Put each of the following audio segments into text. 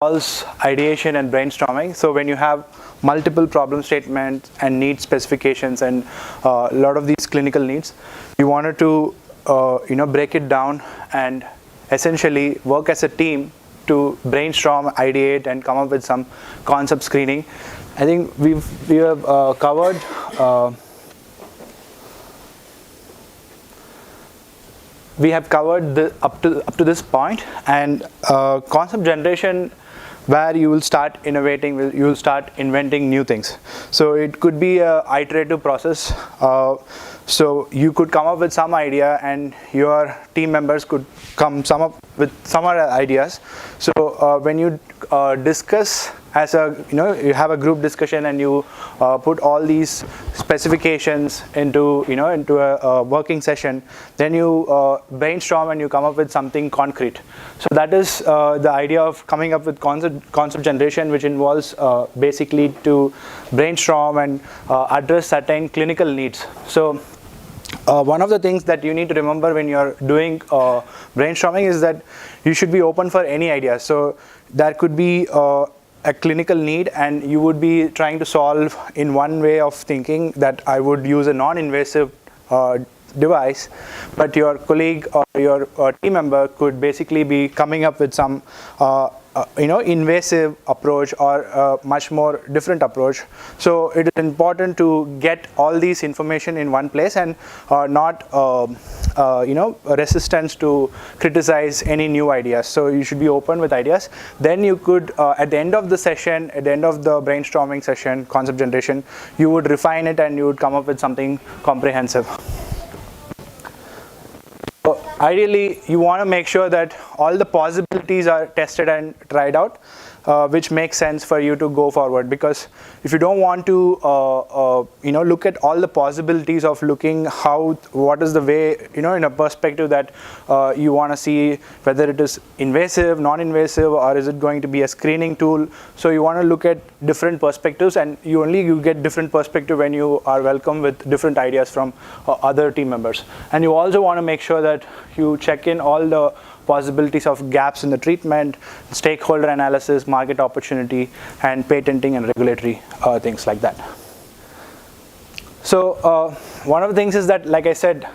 involves ideation and brainstorming. So when you have multiple problem statements and need specifications and a lot of these clinical needs, you wanted to break it down and essentially work as a team to brainstorm, ideate, and come up with some concept screening. I think we have covered up to this point, and concept generation, where you will start innovating, you will start inventing new things. So it could be an iterative process. So you could come up with some idea, and your team members could come up with some other ideas. So when you discuss as you have a group discussion, and you put all these specifications into a working session, then you brainstorm and you come up with something concrete. So that is the idea of coming up with concept generation, which involves basically to brainstorm and address certain clinical needs. So one of the things that you need to remember when you're doing brainstorming is that you should be open for any idea. So there could be a clinical need, and you would be trying to solve in one way of thinking that I would use a non-invasive device, but your colleague or your team member could basically be coming up with some invasive approach or a much more different approach. So it is important to get all these information in one place, and not resistance to criticize any new ideas. So you should be open with ideas. Then you could at the end of the session, at the end of the brainstorming session, concept generation, you would refine it and you would come up with something comprehensive. Ideally, you want to make sure that all the possibilities are tested and tried out, which makes sense for you to go forward. Because if you don't want to, look at all the possibilities of looking what is the way, in a perspective that you want to see whether it is invasive, non-invasive, or is it going to be a screening tool. So you want to look at different perspectives, and you get different perspective when you are welcome with different ideas from other team members. And you also want to make sure that you check in all the possibilities of gaps in the treatment, stakeholder analysis, market opportunity, and patenting and regulatory things like that. So one of the things is that, like I said,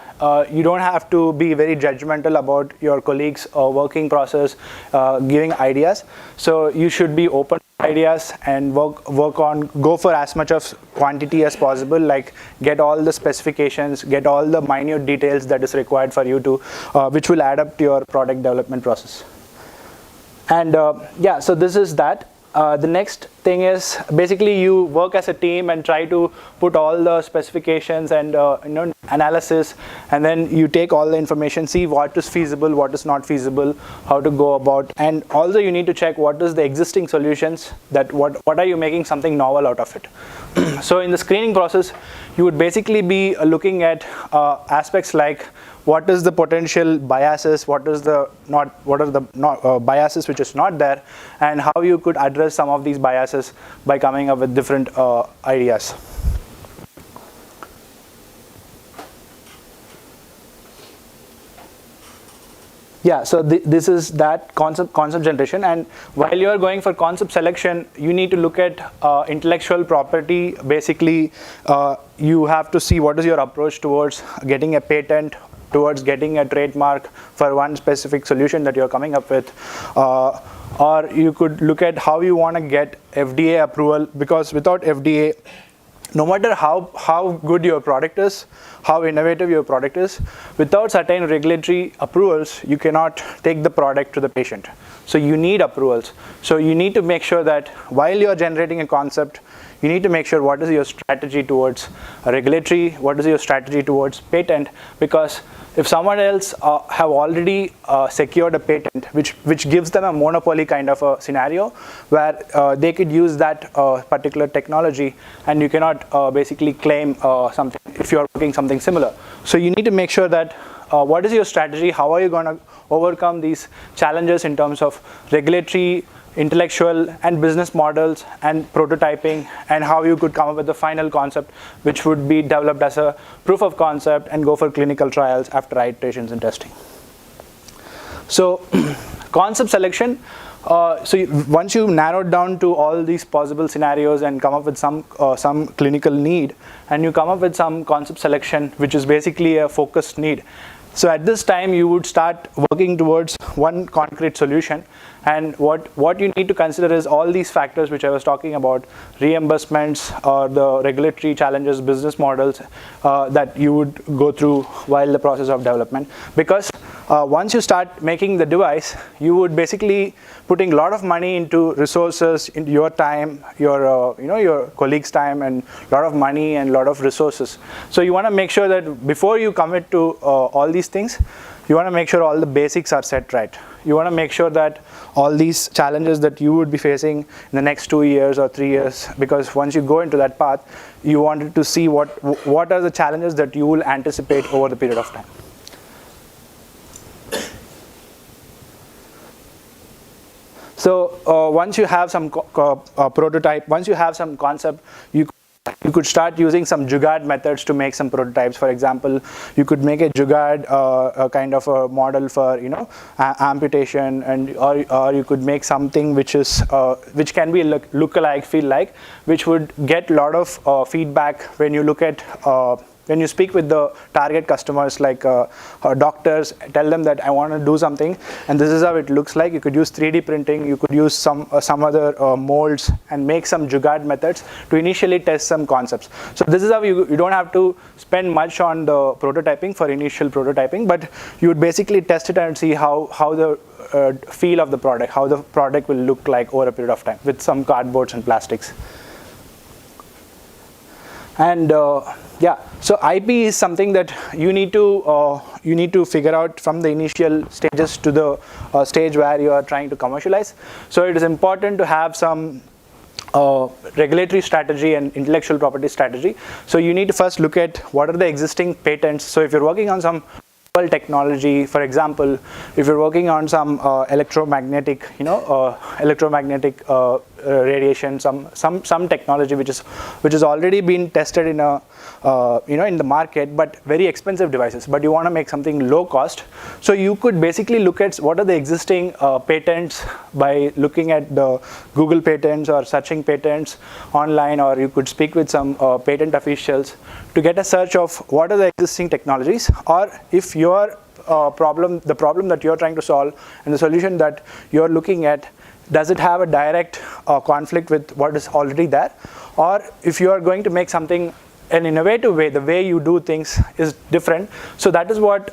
you don't have to be very judgmental about your colleagues' working process, giving ideas. So you should be open to ideas and go for as much of quantity as possible, like get all the specifications, get all the minute details that is required for you to, which will add up to your product development process. And so this is that. The next thing is basically you work as a team and try to put all the specifications and analysis, and then you take all the information, see what is feasible, what is not feasible, how to go about, and also you need to check what is the existing solutions, that what are you making something novel out of it. So in the screening process, you would basically be looking at aspects like what is the potential biases, what are the biases which is not there, and how you could address some of these biases by coming up with different ideas. Yeah, so this is that concept generation, and while you are going for concept selection, you need to look at intellectual property. Basically, you have to see what is your approach towards getting a patent, towards getting a trademark for one specific solution that you're coming up with. Or you could look at how you want to get FDA approval, because without FDA, no matter how good your product is, how innovative your product is, without certain regulatory approvals, you cannot take the product to the patient. So you need approvals. So you need to make sure that while you're generating a concept, you need to make sure what is your strategy towards regulatory, what is your strategy towards patent, because if someone else have already secured a patent, which gives them a monopoly kind of a scenario, where they could use that particular technology, and you cannot basically claim something if you're working something similar. So you need to make sure that what is your strategy, how are you going to overcome these challenges in terms of regulatory, intellectual and business models and prototyping, and how you could come up with the final concept which would be developed as a proof of concept and go for clinical trials after iterations and testing. So concept selection, Once you've narrowed down to all these possible scenarios and come up with some clinical need, and you come up with some concept selection, which is basically a focused need. So at this time, you would start working towards one concrete solution. And what you need to consider is all these factors which I was talking about: reimbursements, the regulatory challenges, business models that you would go through while the process of development. Because once you start making the device, you would basically putting a lot of money into resources, into your time, your colleagues' time, and a lot of money and a lot of resources. So you want to make sure that before you commit to all these things, you want to make sure all the basics are set right. You want to make sure that all these challenges that you would be facing in the next 2 years or 3 years, because once you go into that path, you wanted to see what are the challenges that you will anticipate over the period of time. So once you have some prototype, once you have some concept, you could start using some jugaad methods to make some prototypes. For example, you could make a jugaad a kind of a model for amputation, and or you could make something which is which can be look-alike, feel like, which would get a lot of feedback when you look at when you speak with the target customers, like doctors. Tell them that I want to do something, and this is how it looks like. You could use 3D printing. You could use some other molds and make some jugaad methods to initially test some concepts. So this is how you don't have to spend much on the prototyping for initial prototyping, but you would basically test it and see how the feel of the product, how the product will look like over a period of time with some cardboards and plastics. And yeah, so IP is something that you need to figure out from the initial stages to the stage where you are trying to commercialize. So it is important to have some regulatory strategy and intellectual property strategy. So you need to first look at what are the existing patents. So if you're working on some technology, for example, if you're working on some electromagnetic radiation, some technology which is already been tested in a in the market, but very expensive devices, but you want to make something low cost. So you could basically look at what are the existing patents by looking at the Google patents or searching patents online, or you could speak with some patent officials to get a search of what are the existing technologies, or if your the problem that you're trying to solve and the solution that you're looking at, does it have a direct conflict with what is already there, or if you are going to make something an innovative way, the way you do things is different. So that is what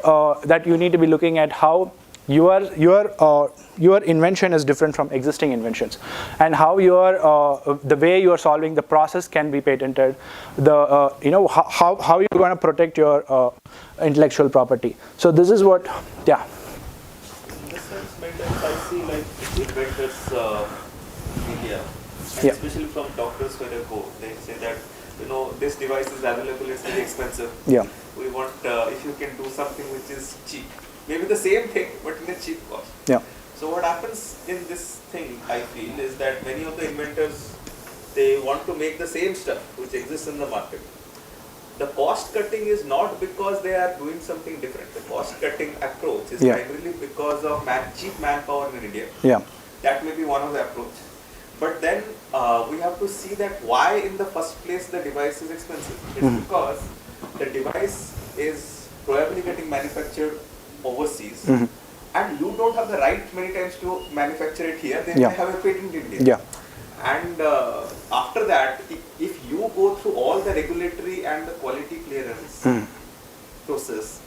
that you need to be looking at, how your invention is different from existing inventions, and how the way you are solving the process can be patented. How you're going to protect your intellectual property. So this is what, yeah. In this sense, sometimes I see like inventors media, and Yeah. especially from doctors where they go, they say that this device is available, it's very expensive. Yeah. We want if you can do something which is cheap, maybe the same thing but in a cheap cost. Yeah. So what happens in this thing, I feel, is that many of the inventors, they want to make the same stuff which exists in the market. The cost cutting is not because they are doing something different. The cost cutting approach is primarily because of cheap manpower in India. Yeah. That may be one of the approach. But then we have to see that why in the first place the device is expensive. It's because the device is probably getting manufactured overseas, and you don't have the right many times to manufacture it here. They may have a patent in India. Yeah. And after that, if you go through all the regulatory and the quality clearance process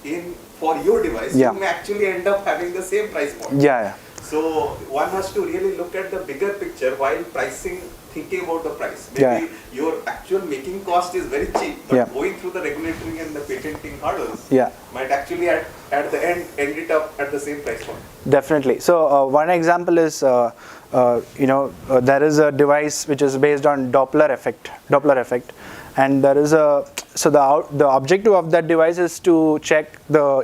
for your device, you may actually end up having the same price point. Yeah. So one has to really look at the bigger picture while pricing, thinking about the price. Maybe your actual making cost is very cheap, but going through the regulatory and the patenting hurdles might actually at the end it up at the same price point. Definitely. So one example is there is a device which is based on Doppler effect, and there is the objective of that device is to check the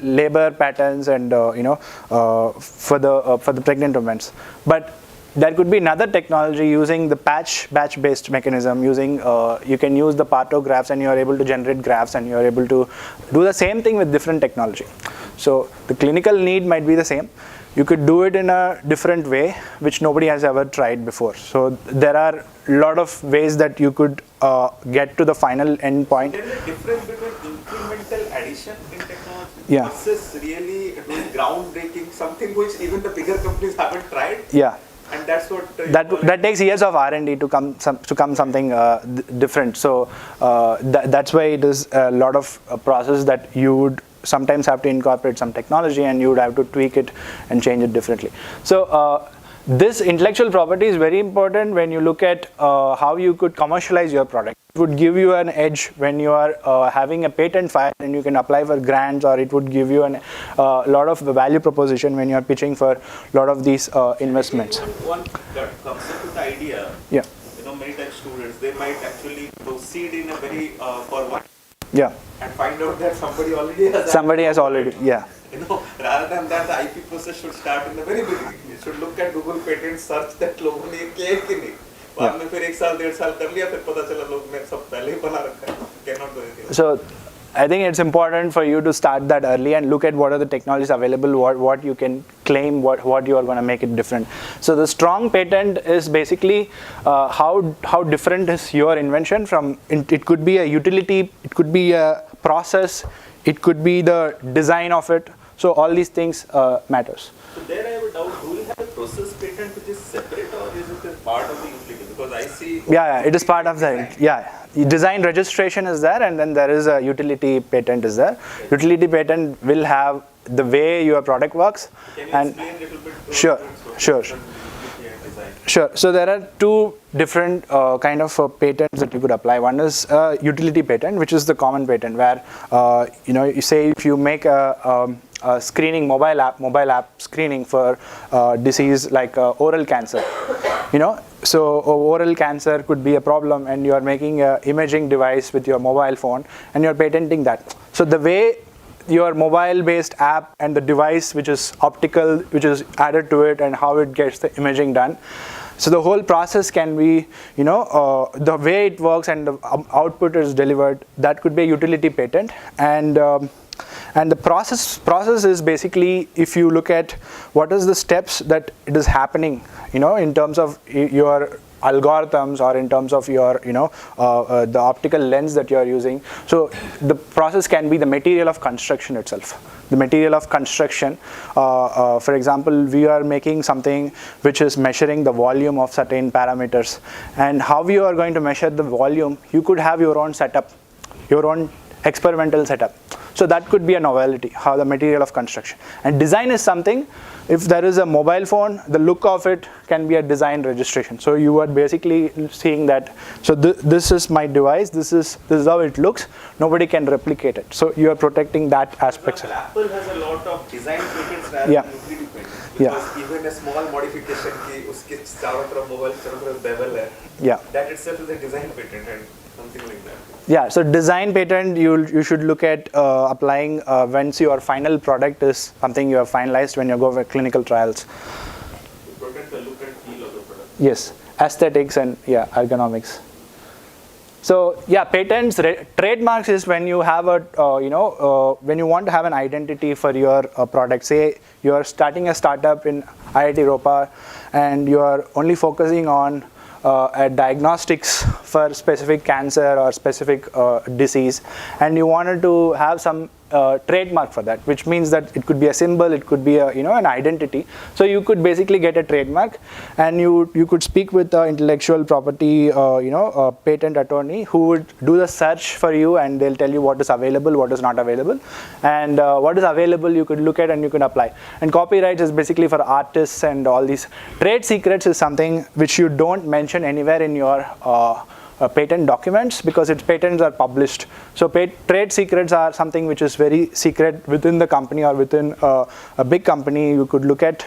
labor patterns and for the pregnant women. But there could be another technology using the batch based mechanism, using you can use the partographs, and you are able to generate graphs, and you are able to do the same thing with different technology. So the clinical need might be the same, you could do it in a different way, which nobody has ever tried before. So there are a lot of ways that you could get to the final end point. There is a difference between incremental addition in technology versus really doing groundbreaking, something which even the bigger companies haven't tried. Yeah. And that's what that takes years of R&D to come something different. So that's why it is a lot of process that you would sometimes have to incorporate some technology, and you would have to tweak it and change it differently. So this intellectual property is very important when you look at how you could commercialize your product. It would give you an edge when you are having a patent file and you can apply for grants, or it would give you a lot of value proposition when you are pitching for a lot of these investments. One that comes into the idea, yeah. Many times students, they might actually proceed in a very for one. Yeah. And find out that somebody has already, yeah. Rather than that, the IP process should start in the very beginning. You should look at Google patent, search that लोगों ने किया कि नहीं. बाद में फिर 1 साल 1.5 साल कर लिया, फिर पता चला लोग ने सब पहले ही बना रखा है. Cannot do anything. So I think it's important for you to start that early and look at what are the technologies available, what you can claim, what you are going to make it different. So the strong patent is basically how different is your invention from. It could be a utility, it could be a process, it could be the design of it. So all these things matters. So there I have a doubt. Do we have a process patent which is separate, or is it a part of the utility? Because I see. Yeah, it is part of the design registration is there, and then there is a utility patent is there. Okay. Utility patent will have the way your product works. Can you explain a little bit? Sure. So there are two different kind of patents that you could apply. One is utility patent, which is the common patent, where you say if you make a screening mobile app screening for disease like oral cancer. So oral cancer could be a problem, and you are making an imaging device with your mobile phone, and you are patenting that. So the way your mobile-based app and the device, which is optical, which is added to it, and how it gets the imaging done. So the whole process can be, the way it works and the output is delivered. That could be a utility patent, and the process is basically, if you look at what is the steps that it is happening, in terms of your algorithms, or in terms of your the optical lens that you are using. So the process can be the material of construction itself. The material of construction, for example, we are making something which is measuring the volume of certain parameters, and how you are going to measure the volume, you could have your own setup, your own experimental setup. So that could be a novelty, how the material of construction. And design is something, if there is a mobile phone, the look of it can be a design registration. So you are basically seeing that, so this is my device, this is how it looks, nobody can replicate it. So you are protecting that aspect. Apple has a lot of design patents rather than utility patents. Because even a small modification ki uske चारों तरफ mobile चारों तरफ bevel hai. That itself is a design patent and something like that. Yeah, so design patent you should look at applying once your final product is something you have finalized, when you go for clinical trials. To protect the look and feel of the product. Yes, aesthetics and ergonomics. So patents, trademarks is when you have a when you want to have an identity for your product. Say you are starting a startup in IIT Ropar, and you are only focusing on diagnostics for specific cancer or specific disease, and you wanted to have some trademark for that, which means that it could be a symbol, it could be a an identity. So you could basically get a trademark, and you could speak with the intellectual property patent attorney, who would do the search for you, and they'll tell you what is available, what is not available, and what is available you could look at and you can apply. And copyright is basically for artists and all these. Trade secrets is something which you don't mention anywhere in your patent documents, because its patents are published. So trade secrets are something which is very secret within the company or within a big company. You could look at,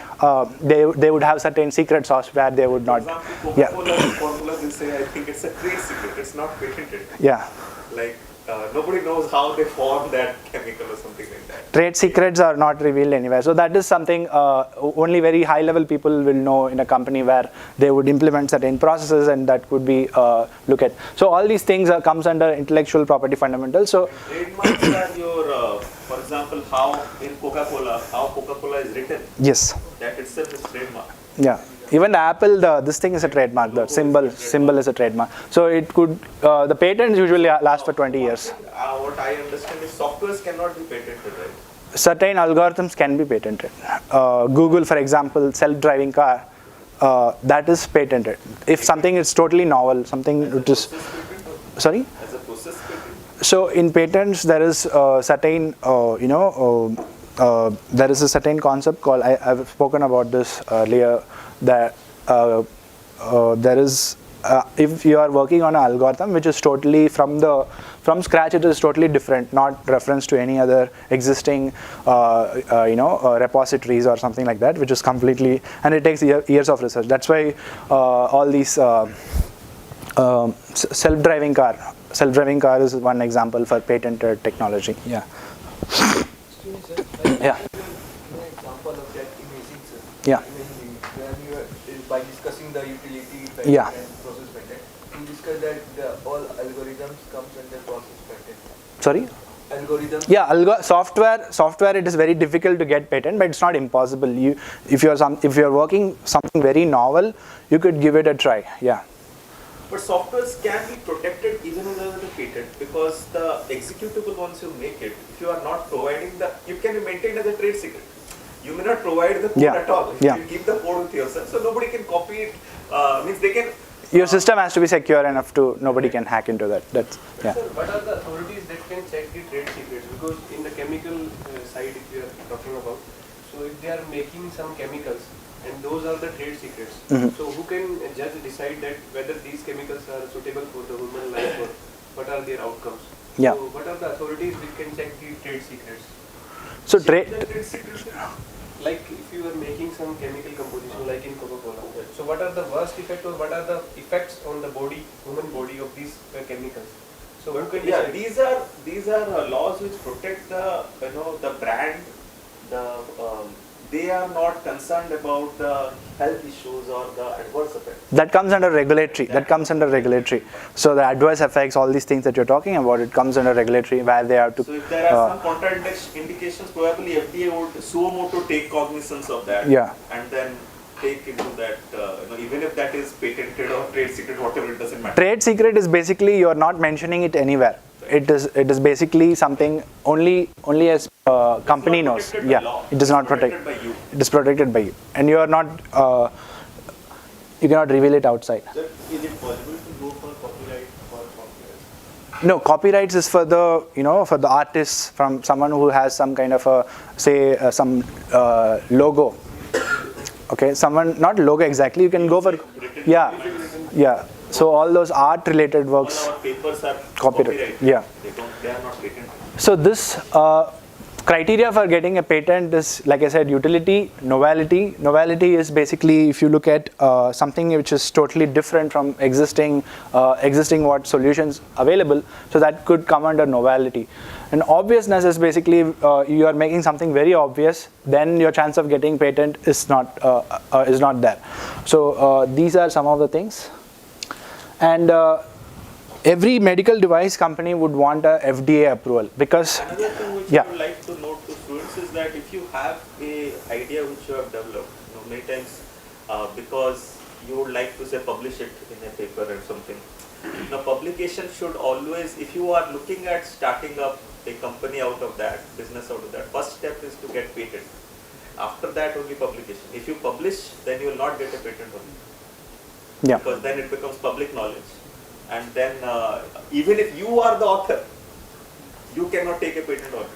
they would have certain secret sauce where they would not. For example, Coca-Cola formula, they say, I think it's a trade secret, it's not patented. Yeah. Like nobody knows how they form that chemical or something like that. Trade secrets are not revealed anywhere. So that is something only very high level people will know in a company where they would implement certain processes, and that could be look at. So all these things comes under intellectual property fundamentals. So trademarks are your, for example, how in Coca-Cola, how Coca-Cola is written. yes, That itself is trademark. yeah. Even the Apple, this thing is a trademark. The symbol is a trademark. So it could the patents usually last for 20 years. What I understand is softwares cannot be patented, right? Certain algorithms can be patented. Google, for example, self-driving car, that is patented. If something is totally novel, something which is, sorry? As a process patent? So in patents, there is certain, there is a certain concept called, I've spoken about this earlier, that there is, if you are working on an algorithm which is totally from scratch, it is totally different, not reference to any other existing repositories or something like that, which is completely, and it takes years of research. That's why all these self-driving car is one example for patented technology. Yeah. Yeah. Example of that imaging, sir. Yeah. Imaging, when you are, by discussing the utility patent Yeah. and process patent, you discuss that all algorithms comes under process patent. Sorry? Algorithms. Yeah, software. It is very difficult to get patent, but it's not impossible. If you're working something very novel, you could give it a try. Yeah. But softwares can be protected even without the patent, because the executable once you make it, if you are not providing you can be maintained as a trade secret. You may not provide the code at all. If you keep the code with yourself, so nobody can copy it. Means they can. Your system has to be secure enough to nobody can hack into that. That's yeah. Sir, what are the authorities that can check the trade secrets? Because in the chemical side, if you are talking about, so if they are making some chemicals, and those are the trade secrets. So who can judge decide that whether these chemicals are suitable for the human life, or what are their outcomes? Yeah. So what are the authorities which can check the trade secrets? So The trade secrets. Like if you are making some chemical composition like in Coca-Cola, so what are the worst effects or what are the effects on the body, human body of these chemicals? So who can Yeah, decide? these are laws which protect the the brand. They are not concerned about the health issues or the adverse effects. that comes under regulatory. So the adverse effects, all these things that you're talking about, it comes under regulatory, where they have to. So if there are some contraindications, probably FDA would suo moto take cognizance of that. Yeah. And then take into that, even if that is patented or trade secret, whatever, it doesn't matter. Trade secret is basically you're not mentioning it anywhere. It is basically something only as company knows. Protected by Yeah, law. it is not protected. By you. It is protected by you, and you are not. You cannot reveal it outside. Sir, is it possible to go for copyright for software? No, copyrights is for the for the artists, from someone who has some kind of a some logo. Okay, someone, not logo exactly. You can go for yeah. So all those art related works. All our papers are Copyright. Yeah. They are not patented. So this criteria for getting a patent is, like I said, utility, novelty. Novelty is basically, if you look at something which is totally different from existing what solutions available, so that could come under novelty. And obviousness is basically you are making something very obvious, then your chance of getting patent is not there. So these are some of the things. And every medical device company would want a FDA approval, because Another thing which I would like to note to students is that if you have a idea which you have developed, many times because you would like to say publish it in a paper or something. The publication should always, if you are looking at starting up a company out of that, business out of that, first step is to get patent. After that only publication. If you publish, then you will not get a patent only. yeah. Because then it becomes public knowledge. And then even if you are the author, you cannot take a patent on it.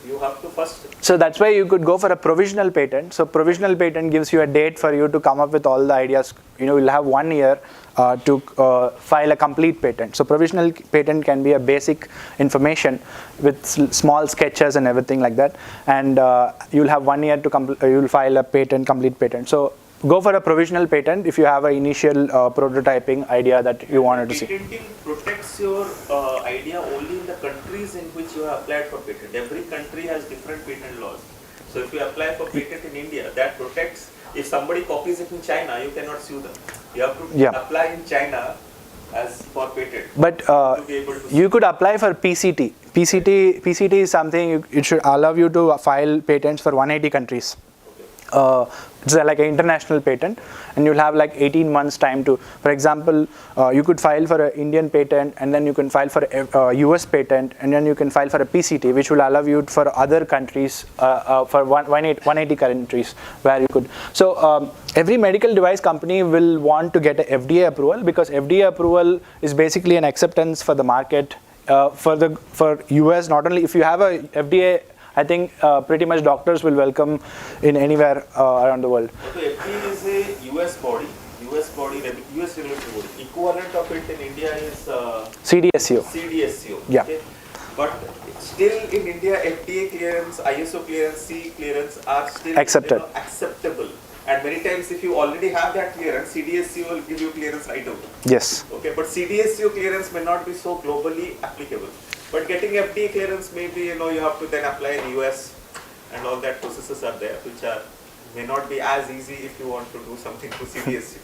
You have to first. So that's why you could go for a provisional patent. So provisional patent gives you a date for you to come up with all the ideas. You'll have 1 year to file a complete patent. So provisional patent can be a basic information with small sketches and everything like that. And you'll have 1 year to you'll file a complete patent. So go for a provisional patent if you have an initial prototyping idea that you wanted to see. Patenting protects fix your idea only in the countries in which you have applied for patent. Every country has different patent laws. So if you apply for patent in India, that protects. If somebody copies it in China, you cannot sue them. You have to apply in China as for patent. But to be able to you could apply for PCT. PCT is something it should allow you to file patents for 180 countries. It's like an international patent, and you'll have like 18 months time to, for example, you could file for an Indian patent, and then you can file for a US patent, and then you can file for a PCT, which will allow you for other countries, for 180 countries where you could. So every medical device company will want to get a FDA approval, because FDA approval is basically an acceptance for the market for US. Not only if you have a FDA, I think pretty much doctors will welcome in anywhere around the world. So FDA is a US body, US regulatory body. Equivalent of it in India is CDSCO. CDSCO. Yeah. Okay? But still in India, FDA clearance, ISO clearance, CE clearance are still accepted. Acceptable. And many times if you already have that clearance, CDSCO will give you clearance right away. Yes. Okay, but CDSCO clearance may not be so globally applicable. But getting FDA clearance, maybe you have to then apply in US, and all that processes are there, which may not be as easy if you want to do something to CDSCO.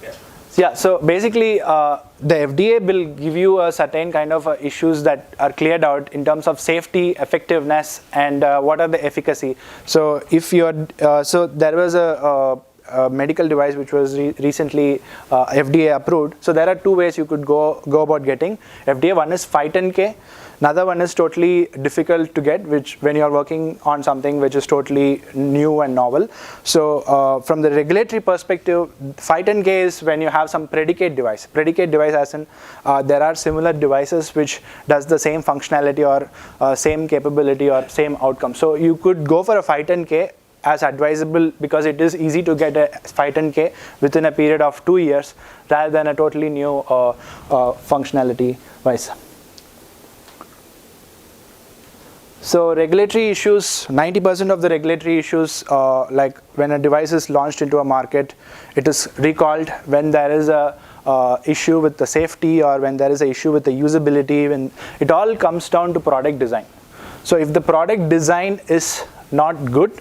Yeah. Yeah. So basically, the FDA will give you a certain kind of issues that are cleared out in terms of safety, effectiveness, and what are the efficacy. So if you're, so there was a medical device which was recently FDA approved. So there are two ways you could go about getting FDA. One is 510K. Another one is totally difficult to get, which when you are working on something which is totally new and novel. So from the regulatory perspective, 510K is when you have some predicate device. Predicate device as in there are similar devices which does the same functionality or same capability or same outcome. So you could go for a 510K as advisable, because it is easy to get a 510K within a period of 2 years rather than a totally new functionality wise. So regulatory issues, 90% of the regulatory issues, like when a device is launched into a market, it is recalled when there is a issue with the safety, or when there is an issue with the usability. When it all comes down to product design. So if the product design is not good,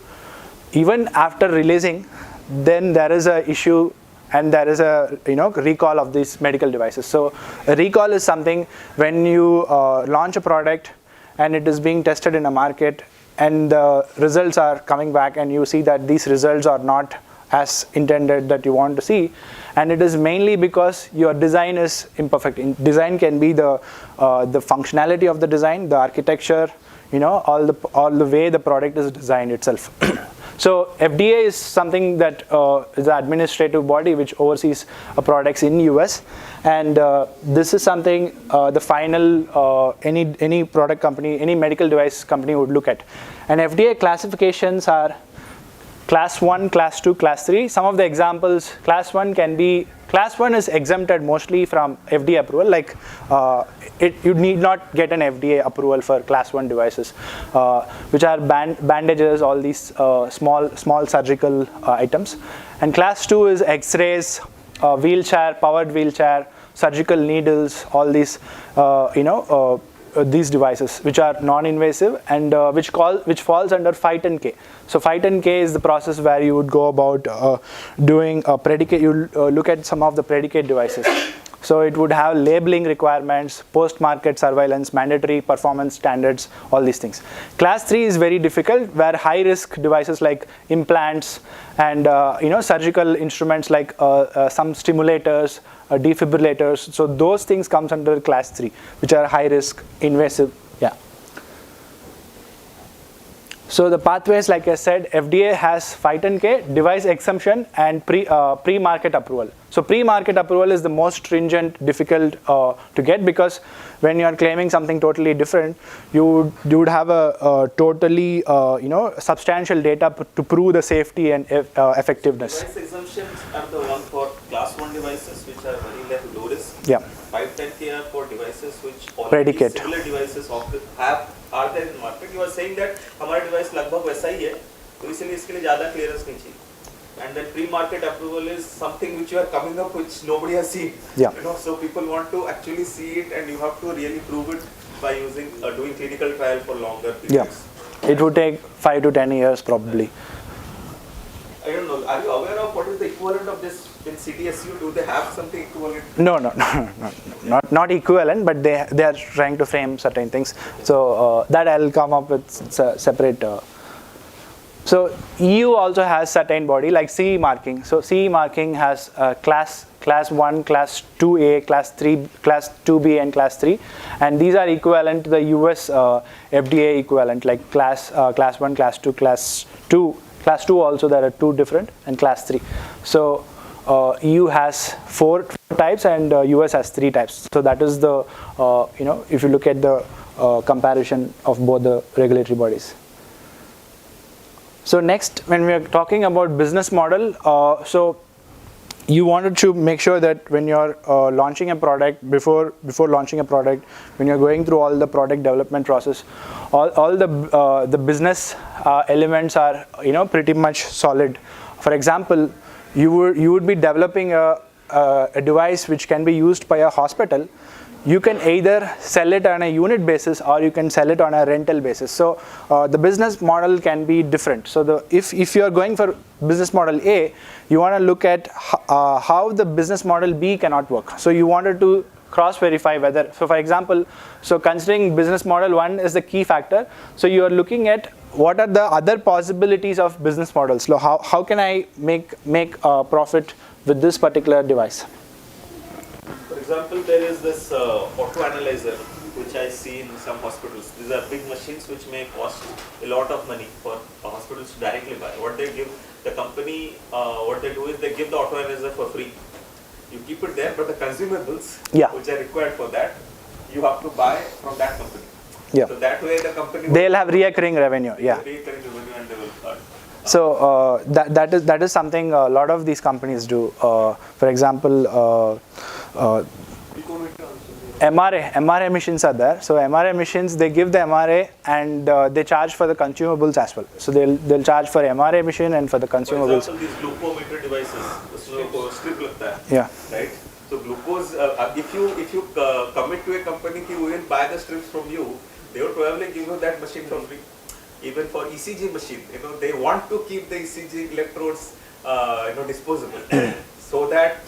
even after releasing, then there is a issue, and there is a recall of these medical devices. So a recall is something when you launch a product and it is being tested in a market, and the results are coming back, and you see that these results are not as intended that you want to see, and it is mainly because your design is imperfect. Design can be the functionality of the design, the architecture, all the way the product is designed itself. So FDA is something that is an administrative body which oversees products in US, and this is something the final any product company, any medical device company would look at. And FDA classifications are Class 1, Class 2, Class 3. Some of the examples, Class 1 is exempted mostly from FDA approval. Like you need not get an FDA approval for Class 1 devices, which are bandages, all these small surgical items. And Class 2 is X-rays, wheelchair, powered wheelchair, surgical needles, all these these devices which are non-invasive, and which falls under 510K. So 510K is the process where you would go about doing a predicate. You look at some of the predicate devices. So it would have labeling requirements, post-market surveillance, mandatory performance standards, all these things. Class 3 is very difficult, where high-risk devices like implants and surgical instruments like some stimulators, defibrillators. So those things comes under Class 3, which are high-risk, invasive. Yeah. So the pathways, like I said, FDA has 510K, device exemption, and pre-market approval. So pre-market approval is the most stringent, difficult to get, because when you are claiming something totally different, you would have a totally substantial data to prove the safety and effectiveness. Device exemptions are the one for Class 1 devices which are very low risk. Yeah. 510K are for devices which already Predicate. Similar devices are there in market. You are saying that हमारा device लगभग वैसा ही है, तो इसलिए इसके लिए ज़्यादा clearance नहीं चाहिए. and then pre-market approval is something which you are coming up which nobody has seen. Yeah. You know, so people want to actually see it, and you have to really prove it by using doing clinical trial for longer periods. Yeah, it would take 5 to 10 years probably. I don't know. Are you aware of what is the equivalent of this in CDSU? Do they have something equivalent? No, not equivalent, but they are trying to frame certain things. So that I'll come up with separate. So EU also has certain body like CE marking. So CE marking has class 1, class 2A, class 3, class 2B, and class 3, and these are equivalent to the US FDA equivalent, like class 1, class 2, class 2. Class 2 also there are 2 different, and class 3. So EU has 4 types and US has 3 types. So that is the if you look at the comparison of both the regulatory bodies. So next, when we are talking about business model, so you wanted to make sure that when you're launching a product, before launching a product, when you're going through all the product development process, all the business elements are pretty much solid. For example, you would be developing a device which can be used by a hospital. You can either sell it on a unit basis or you can sell it on a rental basis. So the business model can be different. So if you are going for business model A, you want to look at how the business model B cannot work. So you wanted to cross verify whether, so for example, so considering business model 1 is the key factor, so you are looking at what are the other possibilities of business models. So how can I make a profit with this particular device? For example, there is this auto analyzer which I see in some hospitals. These are big machines which may cost a lot of money for hospitals to directly buy. What they give the company, what they do is they give the auto analyzer for free. You keep it there, but the consumables which are required for that, you have to buy from that company. Yeah. So that way the company they'll have recurring revenue. Yeah. Recurring revenue, and they will earn. So that is something a lot of these companies do. For example, MRA machines are there. So MRA machines, they give the MRA and they charge for the consumables as well. So they'll charge for MRA machine and for the consumables. For example, these glucometer devices, strip लगता है. Yeah. Right. So glucose, if you commit to a company who will buy the strips from you, they will probably give you that machine for free. Even for ECG machine, they want to keep the ECG electrodes, disposable, so that